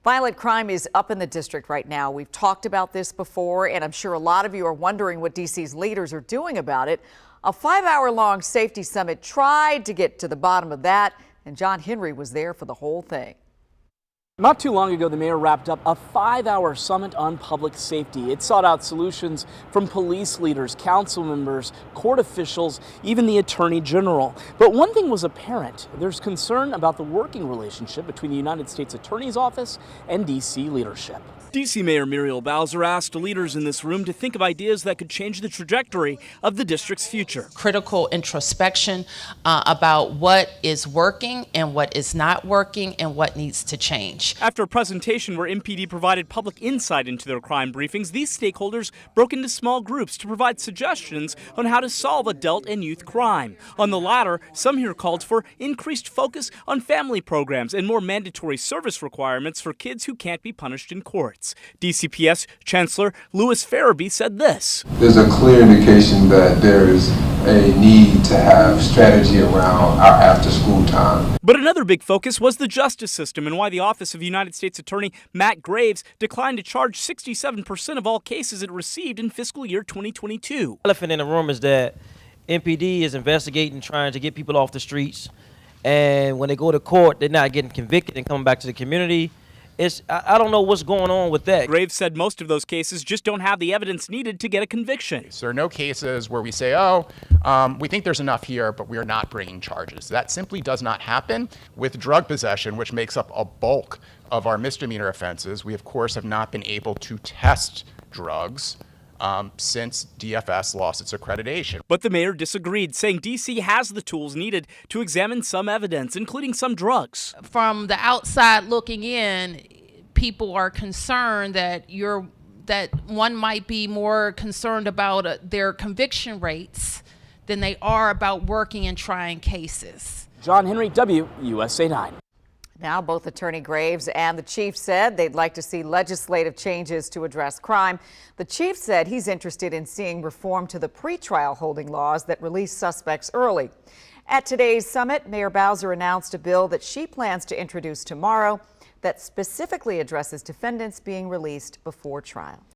Violent crime is up in the district right now. We've talked about this before, and I'm sure a lot of you are wondering what D.C.'s leaders are doing about it. A 5-hour-long safety summit tried to get to the bottom of that, and John Henry was there for the whole thing. Not too long ago, the mayor wrapped up a 5-hour summit on public safety. It sought out solutions from police leaders, council members, court officials, even the attorney general. But one thing was apparent. There's concern about the working relationship between the United States Attorney's Office and D.C. leadership. D.C. Mayor Muriel Bowser asked leaders in this room to think of ideas that could change the trajectory of the district's future. Critical introspection about what is working and what is not working and what needs to change. After a presentation where MPD provided public insight into their crime briefings, these stakeholders broke into small groups to provide suggestions on how to solve adult and youth crime. On the latter, some here called for increased focus on family programs and more mandatory service requirements for kids who can't be punished in court. DCPS Chancellor Louis Farabee said this. There's a clear indication that there is a need to have strategy around our after-school time. But another big focus was the justice system and why the Office of United States Attorney Matt Graves declined to charge 67% of all cases it received in fiscal year 2022. The elephant in the room is that MPD is investigating, trying to get people off the streets, and when they go to court, they're not getting convicted and coming back to the community. I don't know what's going on with that. Graves said most of those cases just don't have the evidence needed to get a conviction. There are no cases where we say, we think there's enough here, but we are not bringing charges. That simply does not happen. With drug possession, which makes up a bulk of our misdemeanor offenses, we of course have not been able to test drugs since DFS lost its accreditation. But the mayor disagreed, saying D.C. has the tools needed to examine some evidence, including some drugs. From the outside looking in, people are concerned that one might be more concerned about their conviction rates than they are about working and trying cases. John Henry, WUSA 9. Now, both Attorney Graves and the chief said they'd like to see legislative changes to address crime. The chief said he's interested in seeing reform to the pretrial holding laws that release suspects early. At today's summit, Mayor Bowser announced a bill that she plans to introduce tomorrow that specifically addresses defendants being released before trial.